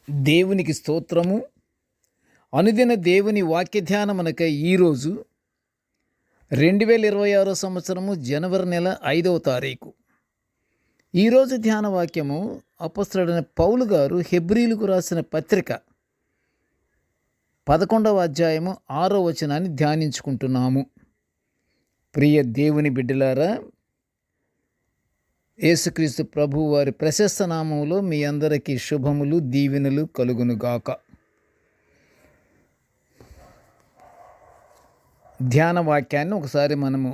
దేవునికి స్తోత్రము. అనుదిన దేవుని వాక్య ధ్యానమునకై ఈరోజు 2026 సంవత్సరము జనవరి నెల 5వ తారీఖు. ఈరోజు ధ్యాన వాక్యము అపొస్తలుడైన పౌలు గారు హెబ్రీలకు రాసిన పత్రిక 11వ అధ్యాయము 6వ వచనాన్ని ధ్యానించుకుంటున్నాము. ప్రియ దేవుని బిడ్డలారా, యేసుక్రీస్తు ప్రభు వారి ప్రశస్త నామములో మీ అందరికీ శుభములు, దీవెనలు కలుగునుగాక. ధ్యాన వాక్యాన్ని ఒకసారి మనము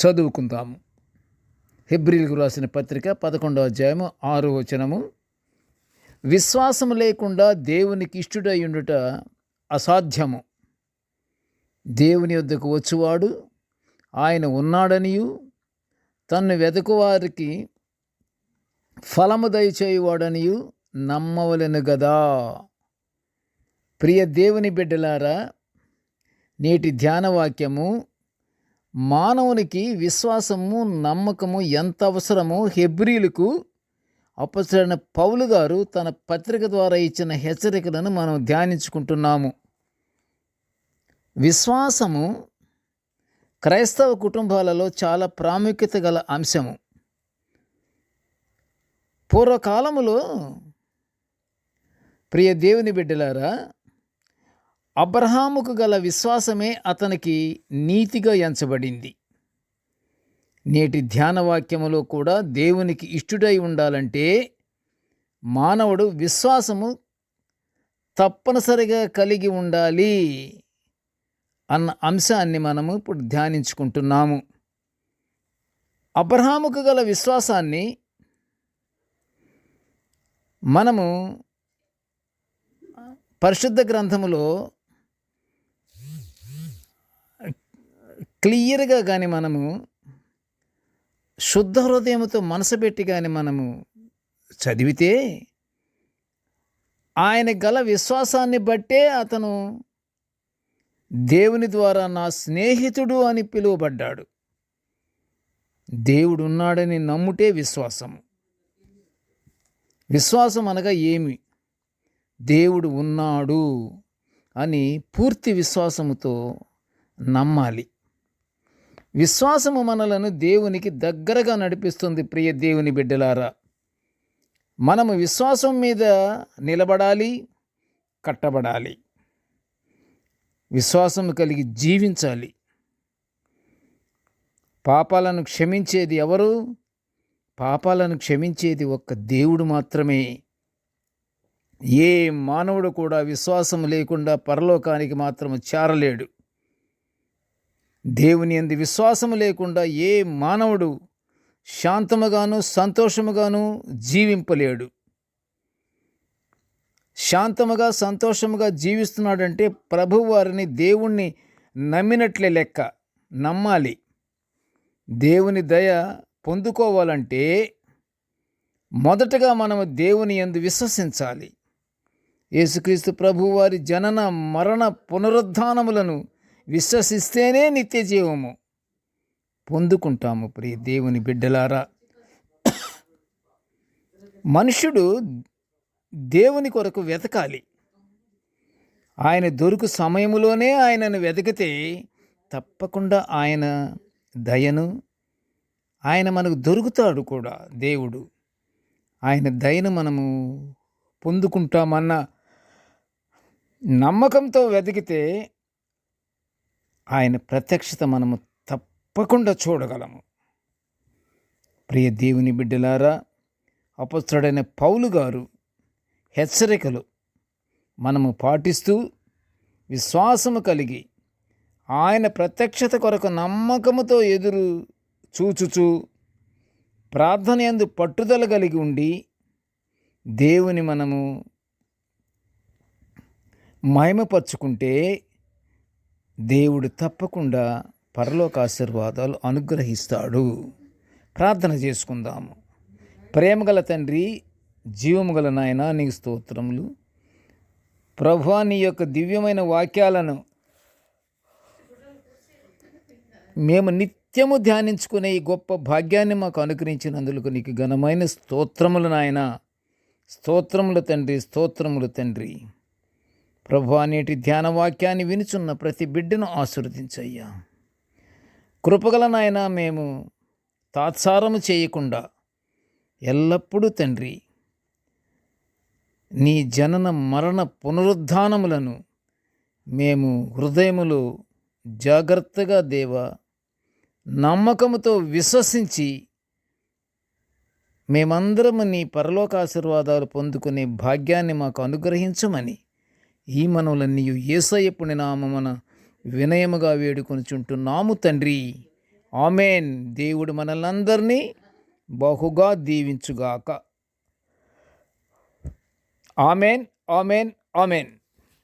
చదువుకుందాము. హెబ్రీలకు రాసిన పత్రిక 11వ అధ్యాయము 6వ వచనము. విశ్వాసము లేకుండా దేవునికి ఇష్టుడై ఉండుట అసాధ్యము. దేవుని యొద్దకు వచ్చువాడు ఆయన ఉన్నాడనియు, తన్ను వెదకువారికి ఫలము దయచేయువాడనియు నమ్మవలెను గదా. ప్రియ దేవుని బిడ్డలారా, నేటి ధ్యానవాక్యము మానవునికి విశ్వాసము, నమ్మకము ఎంత అవసరమో హెబ్రీలకు అపొస్తలుడైన పౌలు గారు తన పత్రిక ద్వారా ఇచ్చిన హెచ్చరికలను మనం ధ్యానించుకుంటున్నాము. విశ్వాసము క్రైస్తవ కుటుంబాలలో చాలా ప్రాముఖ్యత గల అంశము. పూర్వకాలములో ప్రియ దేవుని బిడ్డలారా, అబ్రహాముకు గల విశ్వాసమే అతనికి నీతిగా ఎంచబడింది. నేటి ధ్యానవాక్యములో కూడా దేవునికి ఇష్టుడై ఉండాలంటే మానవుడు విశ్వాసము తప్పనిసరిగా కలిగి ఉండాలి అన్న అంశాన్ని మనము ఇప్పుడు ధ్యానించుకుంటున్నాము. అబ్రహాముకు గల విశ్వాసాన్ని మనము పరిశుద్ధ గ్రంథములో క్లియర్గా కానీ మనము శుద్ధ హృదయముతో మనసు పెట్టి కానీ మనము చదివితే ఆయన గల విశ్వాసాన్ని బట్టే అతను దేవుని ద్వారా నా స్నేహితుడు అని పిలువబడ్డాడు. దేవుడు ఉన్నాడని నమ్ముటే విశ్వాసము. విశ్వాసం అనగా ఏమి? దేవుడు ఉన్నాడు అని పూర్తి విశ్వాసముతో నమ్మాలి. విశ్వాసము మనలను దేవునికి దగ్గరగా నడిపిస్తుంది. ప్రియ దేవుని బిడ్డలారా, మనము విశ్వాసం మీద నిలబడాలి, కట్టబడాలి. విశ్వాసం కలిగి జీవించాలి. పాపాలను క్షమించేది ఎవరు? పాపాలను క్షమించేది ఒక్క దేవుడు మాత్రమే. ఏ మానవుడు కూడా విశ్వాసం లేకుండా పరలోకానికి మాత్రం చేరలేడు. దేవుని యందు విశ్వాసము లేకుండా ఏ మానవుడు శాంతముగాను సంతోషముగాను జీవింపలేడు. శాంతముగా సంతోషముగా జీవిస్తున్నాడంటే ప్రభువు వారిని, దేవుణ్ణి నమ్మినట్లే లెక్క. నమ్మాలి. దేవుని దయ పొందుకోవాలంటే మొదటగా మనము దేవుని యందు విశ్వసించాలి. యేసుక్రీస్తు ప్రభువు వారి జనన, మరణ, పునరుద్ధానములను విశ్వసిస్తేనే నిత్య జీవము పొందుకుంటాము. ప్రియ దేవుని బిడ్డలారా, మనుషుడు దేవుని కొరకు వెతకాలి. ఆయన దొరుకు సమయములోనే ఆయనను వెతికితే తప్పకుండా ఆయన దయను, ఆయన మనకు దొరుకుతాడు కూడా. దేవుడు ఆయన దయను మనము పొందుకుంటామన్న నమ్మకంతో వెతికితే ఆయన ప్రత్యక్షత మనము తప్పకుండా చూడగలము. ప్రియ దేవుని బిడ్డలారా, అపొస్తలుడైన పౌలు గారు హెచ్చరికలు మనము పాటిస్తూ విశ్వాసము కలిగి ఆయన ప్రత్యక్షత కొరకు నమ్మకముతో ఎదురు చూచుచు ప్రార్థన యందు పట్టుదల కలిగి ఉండి దేవుని మనము మహిమపరుచుకుంటే దేవుడు తప్పకుండా పరలోక ఆశీర్వాదాలు అనుగ్రహిస్తాడు. ప్రార్థన చేసుకుందాము. ప్రేమగల తండ్రి, జీవము గల నాయన, నీకు స్తోత్రములు. ప్రభువా, నీ యొక్క దివ్యమైన వాక్యాలను మేము నిత్యము ధ్యానించుకునే ఈ గొప్ప భాగ్యాన్ని మాకు అనుగ్రహించినందుకు నీకు ఘనమైన స్తోత్రములు నాయన. స్తోత్రములు తండ్రి, స్తోత్రములు తండ్రి. ప్రభువా, నేటి ధ్యాన వాక్యాన్ని వినుచున్న ప్రతి బిడ్డను ఆశీర్వదించయ్యా. కృపగల నాయన, మేము తాత్సారము చేయకుండా ఎల్లప్పుడూ తండ్రి నీ జనన మరణ పునరుద్ధానములను మేము హృదయములో జాగ్రత్తగా దేవా నమ్మకముతో విశ్వసించి మేమందరము నీ పరలోక ఆశీర్వాదాలు పొందుకునే భాగ్యాన్ని మాకు అనుగ్రహించమని ఈ మనవులన్నీ యేసయ్య పుణ్యనామమున వినయముగా వేడుకొనుచుంటున్నాము తండ్రి. ఆమెన్. దేవుడు మనల్నందరినీ బహుగా దీవించుగాక. Amen, amen, amen.